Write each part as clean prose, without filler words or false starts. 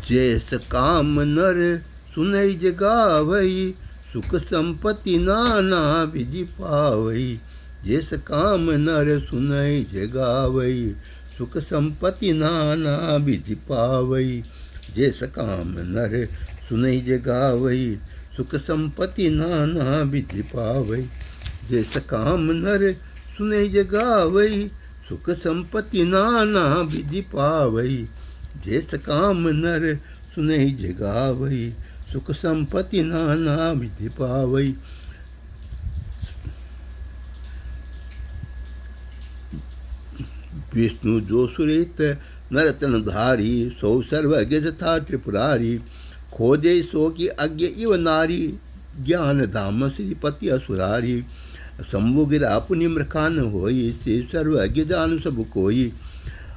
जैस काम नर सुनई जगावई, सुख संपत्ति नाना विधि पावई। जैस काम नर सुनई जगावई, सुख संपत्ति नाना विधि पावई। जैस काम नर सुनई जगावई, सुख संपत्ति नाना विधि पावई। जैस काम नर सुनई जगावई, सुख संपत्ति नाना विधि पावई। जैस काम नर सुनई जगावई, सुख संपत्ति नाना विधि पावई। विष्णु जो सुरेत नरतन धारी, सौ सर्वज्ञ तथा त्रिपुरारी। खोजे सो की अज्ञ इव नारी, ज्ञान धाम श्रीपति असुरारी। शंभु गिरा पुनि मृखान होई, से सर्वज्ञ जान सब कोई।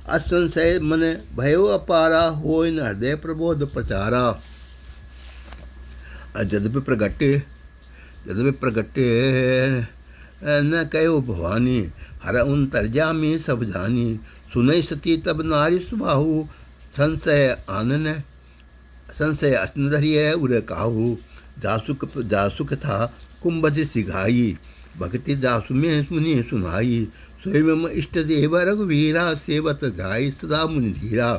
असंशय मन भयो अपारा, होय न हृदय प्रबोध प्रचारा। जदपि प्रगटे न कहो भवानी, हर उन तर्जामी सब जानी। सुनई सती तब नारी सुबाहु, संशय असन धरिय उर काहू। जासुक था कुंभज सिघाई, भक्ति दासु में मुनि सुनाई। स्वयं इष्ट देव रघुवीरा, सेवत जाय सदा मुनि धीरा।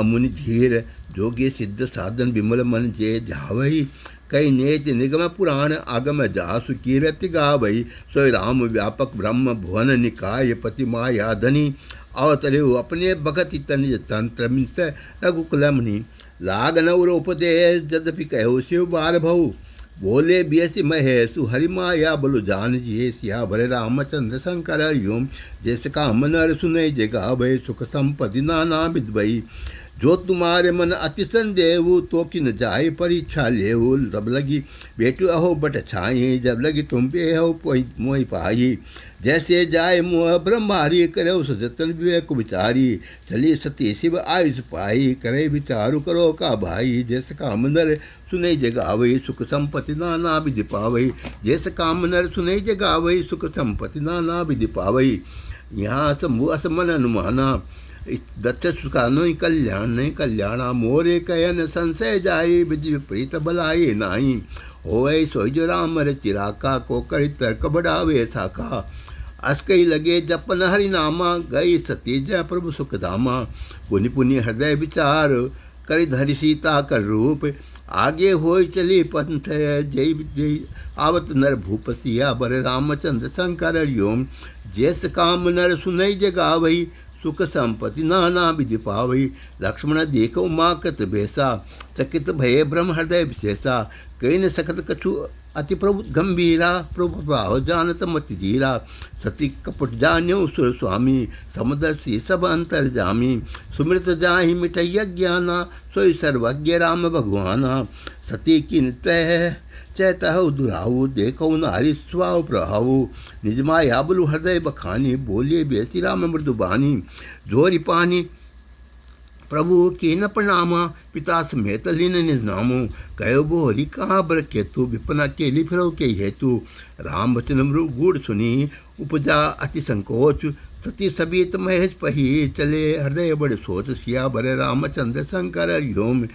मुनि धीर जोगे सिद्ध साधन, विमल मन जे ध्यावई। कई नेत निगम पुराण, आगम जासु कीरति गावई। सोय राम व्यापक ब्रह्म, भुवन निकाय पति माया धनी। अवतरे अपने भगति तनिज तंत्र मित, रघुकुल मुनि। लागन उपदेश जदपि कहो शिव बार भऊ। बोले बियसी महेशु, हरि माया बोलो जान जिये। सिया भरे रामचंद्र शंकर हरिओम। जैसे काम नर सुनई जगावई, सुख संपत्ति नाना विधि भई। जो तुम्हारे मन अति संदेहु, तो कि न जाए परीक्षा लेहु। तब लगी बेटू अहो बट छाई, जब लगी तुम पे हो मोहि पाई। जैसे जाए मोह ब्रह्मारी, करे सजतन विवेक विचारी। चली सती शिव आयुष पाई, करे विचारु करो का भाई। जैसे काम नर सुनई जगावई, सुख संपत्ति नाना विधि पावई। जैसे काम नर सुनई जगावई, सुख संपत्ति नाना विधि पावई। यहाँ शंभु असमन अनुमाना, दत्त सुखानो कल्याण नहीं कल्याणा। मोरे कयन संशय जाई, विधि विपरीत बलाई नाई। होए सोई जो राम चिराका, को करी तर्क बढ़ावे साका। अस्कई लगे जपन हरि नामा, गई सती जय प्रभु सुख धामा। पुनि पुनि हृदय विचार, करि धरि सीता कर रूप। आगे होय चली पंथ, जय जय आवत नर भूप। सिया बर रामचंद्र शंकर हरिओम। जैस काम नर सुनई जगावई, सुख संपत्ति नाना विधि पावई। लक्ष्मण देखो माकत बेसा, चकित भये ब्रह्म हृदय विशेषा। कई न सकत कछु अति प्रभु गंभीरा, प्रभु भाव जानत मति धीरा। सती कपट जान्यो सुर स्वामी, समदर्शी सब अंतर जामी। सुमृत जाहि मिटैया ज्ञाना, सोई सर्वज्ञ राम भगवाना। सती किन तह चैतहु दुराहु, देखो नारी स्वाव प्रहाऊ। निज माया बलु हृदय बखानी, बोलिए बेसी राम मृदुबानी। जोरी पानी प्रभु के न प्रणामा, पिता समेत लीन निज नामो। कहो बोहरी कहाँ बर केतु, विपना केली फिरो के हेतु। राम वचन मृग गूढ़ सुनी, उपजा अति संकोच। सती सबीत महेश पही, चले हृदय बड़ सोच। सिया भरे रामचंद्र शंकर हरिओम।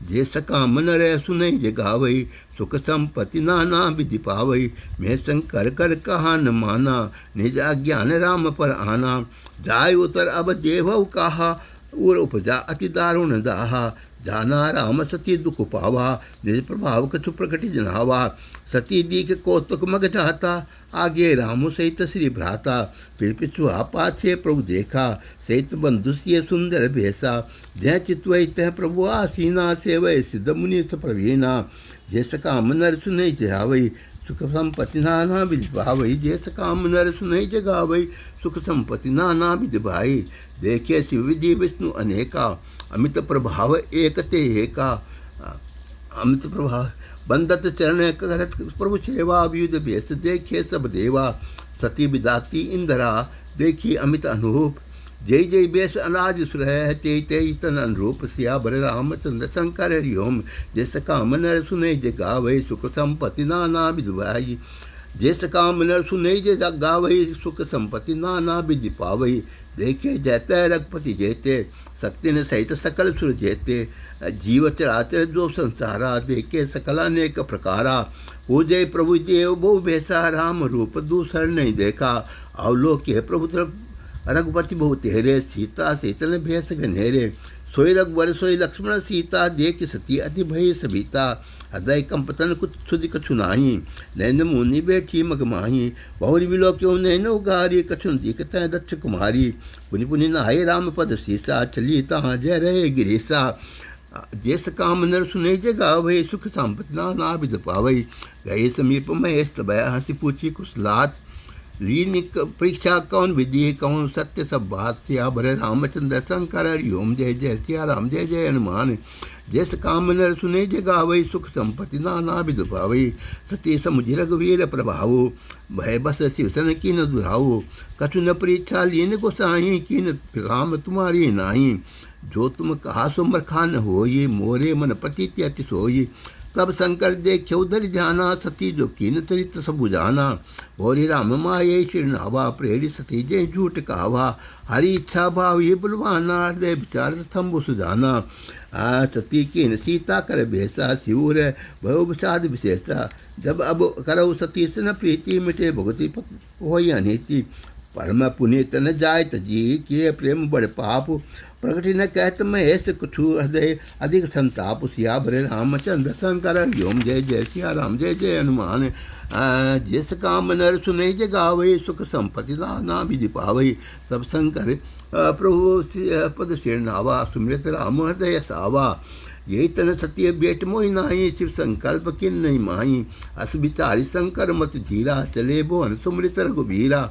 जे सकाम नर सुनई जगावई, सुख संपत्ति नाना विधि पावई। मैं शंकर कर कहा न माना, निज अज्ञान राम पर आना। जाय उतर अब देवऊ कहा, उर उपजा अति दारुण दाहा। जाना राम सती दुख पावा, निज प्रभाव कछु प्रकट जनावा। सती दीख कौतुक मग जाता, आगे रामु सहित श्री भ्राता। फिर पिछुआ पाछे प्रभु देखा, सहित बंधु सिय सुंदर भेसा। जय चितवई तह प्रभु आसीना, सेवय सिद्ध मुनि प्रवीणा। जैस काम नर सुनई जगावई, सुख संपत्ति नाना विधि पावई। जैस काम नर सुनई जगावई, सुख संपत्ति नाना विधि भाई। देखे शिव विधि विष्णु अनेका, अमित प्रभाव एक ते एका। अमित प्रभाव बंदत चरण करत, प्रभु सेवा वियुध भेष। देखे सब देवा, सती विदाती इंदिरा। देखी अमित अनुरूप, जय जय बेस अनाज सुरह। ते ते तन अनुरूप, सिया बर रामचंद्र शंकर हरिओम। जैस काम नर सुनई जगावई, सुख संपत्ति नाना विधि भाई। जैस काम नर सुनई जगावई, सुख संपत्ति नाना विधि पावई। देखे जैते रघुपति जेते, शक्ति ने सहित सकल सुर जेते जीव चराचर जो संसारा देखे सकल अनेक प्रकारा पूजे प्रभु देव बहु भेसा राम रूप दूसर नहीं देखा अवलोके प्रभु रघुपति बहु तेरे सीता सीतन भेस घनेरे सोई रघुवर सोई लक्ष्मण सीता देख सती अति भय सभीता हृदय कंपतन कुछ सुधि कछु नाही नैन मुनि बैठी मगमाही बहुरी बिलो क्यों नैन उगारी कछुन दिखत दक्ष कुमारी पुनि पुनि नहाय राम पद सीसा चली तहाँ जय रहे गिरीसा जैस काम नर सुने जे गावै सुख संपत्ति ना विद पावै गए समीप महेश तबया हंसी पूछी कुशलात लीन परीक्षा कौन विधि कौन सत्य सब बात सिया भरे रामचंद्र शंकर हरिओम जय जय सिया राम जय जय हनुमान जैस काम नर सुने जे गावै सुख संपत्ति नाना विद पावै सती समुझ रघुवीर प्रभावो भय बस शिवसन की न दुरावो कछु न परीक्षा लीन गोसाई की न राम तुम्हारी नाही जो तुम कहा सो मरखा न हो ये मोरे मन पति त्यति सोई तब शंकर देखे उधर ध्याना सती जो कीन चरित सब जाना भोरी राम माये शिरनावा प्रेरी सती जय झूठ कहावा हरि इच्छा भाव ये बुलवाना हृदय विचार थम्बु सुजाना सती कीन सीता कर भेसा शिवर भव विषाद विशेषा जब अब करऊ सती से न प्रीति मिटे भगवती होई अनीति परम पुनीत न जाय तजी किए प्रेम बड़ पाप प्रगति न कहत महेश कुछु हृदय अधिक संताप सिया भरे रामचंद्र शंकर हरिओम जय जय सिया राम जय जय हनुमान जिस काम नर सुने जे गावै सुख संपत्ति ना विधि पावै तब शंकर प्रभु पद शिरनावा सुमृत राम हृदय सावा यही तन सत्य बेट मोहि नाही शिव संकल्प किन नहीं माही अस विचारी शंकर मत धीरा चले भुवन सुमृत रघुबीरा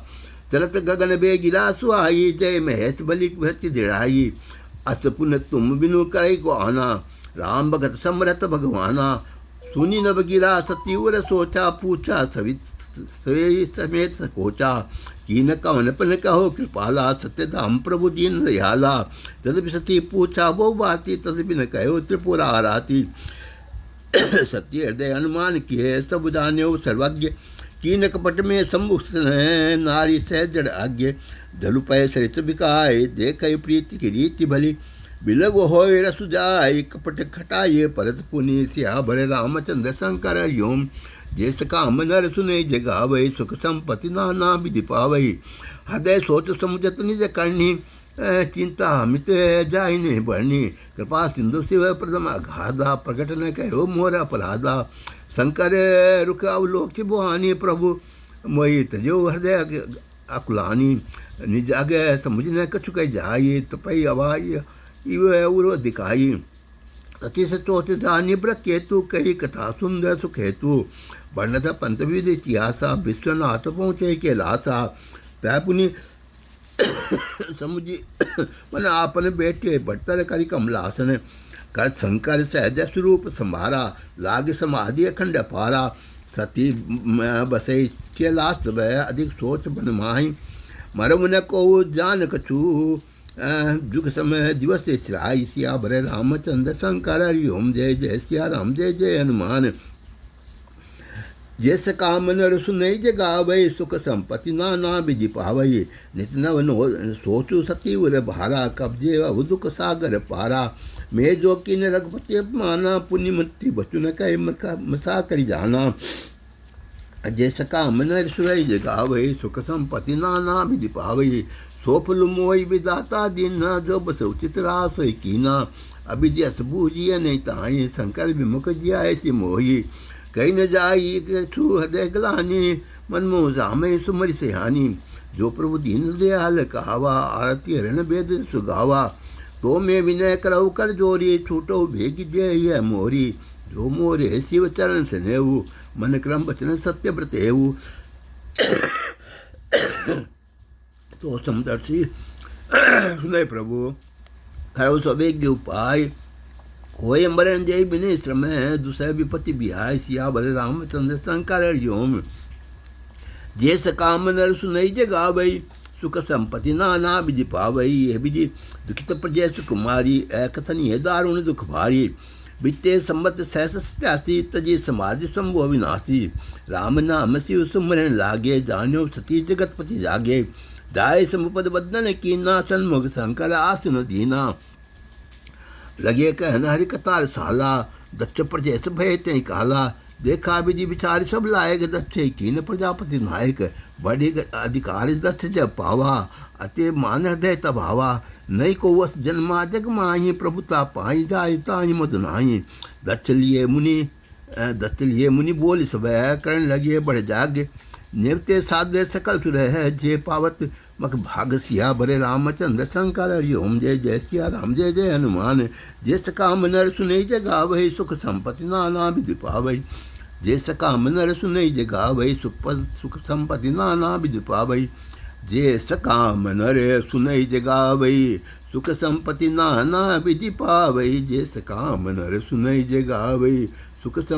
चलत गगन बे गिरा सुहाई जय महेश बलि भृत्य दृढ़ाई अस पुन तुम बिनु करे को आना राम भगत समरथ भगवाना सुनी नभ गिरा सतीवर सोचा पूछा समेत सकोचा कीन कवन पन कहो कृपाला सत्य धाम प्रभु दीन दयाला तदपि सती पूछा वो बाती तदपि न कहो त्रिपुरा आराती सत्य हृदय हनुमान किए सब जान्यो सर्वज्ञ कीन कपट में सम्मुख नारी सह जड़ आज्ञ धलु पय सरित बिकाय देख प्रीति की रीति भली बिलग होय रसु जाय कपट खटाये परत पुनि सिया भरे रामचंद्र शंकर हरिओम जैस काम नर सुने जगावै सुख संपत्ति नाना विधि पावै हृदय सोच समुझत निज करनी चिंता मित जाय ने बढ़नी कृपा सिंधु शिव प्रथम अगाधा प्रकट न कहो मोर अपराधा शंकर रुख अवलोक बुहानी प्रभु मोहि तजो हृदय अकुलानी निज आगे समुझ न कछु कह जाई तपई अवाई इव दिखाई सती से चौथ जानी ब्रत केतु कही कथा सुंदर सुख हेतु वर्णत पंत विद इतिहासा विश्वनाथ पहुँचे के लासा पैपुनि समुझी मन आपन बैठे बटतर करी कमलासन कर शंकर सहज स्वरूप संभारा लाग समाधि अखंड पारा सती बसे कैलाश भय अधिक सोच बन माही मरम न को जान कछु जुग समय दिवस सिराई सिया भरे रामचंद्र शंकर हरिओम जय जय सिया राम जय जय हनुमान जैस काम नर सुनई जे गावै सुख संपत्ति नाना विधि पावै नित नव सोचु सती उर भारा कब्जे अव दुख सागर पारा मैं जो किन रघुपति अपमाना पुण्य मृत्यु बचु न कहे मसा करी जाना जैस काम नर सुनई जे गावै सुख संपत्ति नाना विधि पावै सोफल मोहि विदाता दीना जो बस उचित रास कीना अभिजस बूझिय नहीं ताई शंकर विमुख जिया ऐसी मोही कहीं न जाई कछु हृदय गलानी मन मोह जामे सुमरि सिहानी जो प्रभु दीन दयाल कहावा आरती हरण वेद सुगावा तो मैं विनय करऊ कर जोरी छूटो भेग जय मोरी जो मोरे शिव चरण स्नेहु मन क्रम वचन सत्य व्रतेहु तो समदर्शी सुनय प्रभु करऊ सवेग उपाय होय मरण जय बिने श्रम दुसह विपत्ति बिहाय सिया भरे रामचंद्र शंकर हरिओम जैस काम नर सुनई जे गावै सुख संपत्ति नाना विधि पावै ये विधि दुखित प्रजय सुकुमारी कथनीय दारुण दुख भारी बीते संबत 687 तजे समाधि संभव विनाशी राम नाम शिव सुमरन लागे जान्यो सती जगतपति जागे जाय समुपद बदन कीना सन्मुख शंकर आसुन दीना लगे कहन हरि कतार साला, दक्ष प्रजेश भय तई काला। देखा विधि विचार सब लायक, दक्ष कीन प्रजापति नायक। बड़े अधिकारी दक्ष जब पावा, अते मान हृदय तभावा। नई को वस जन्मा जग माही, प्रभुता पाई जाय ताई मद नाही। दक्ष लिए मुनि बोल सब, करण लगे बड़ जाग। निवते साधे सकल सुर है, जे पावत मख भाग सिया भरे। रामचंद्र शंकर हरि ओम, जय जय सिया राम, जय जय हनुमान। जे सकाम नर सुनई जगावै, सुख संपत्ति नाना विधि पावै। जे सकाम नर सुनई जगावै, सुख संपत्ति नाना विधि पावै। जे सकाम नर सुनई जगावै, सुख संपत्ति नाना विधि पावै। जे सकाम नर सुनई जगावै, सुख संपत्ति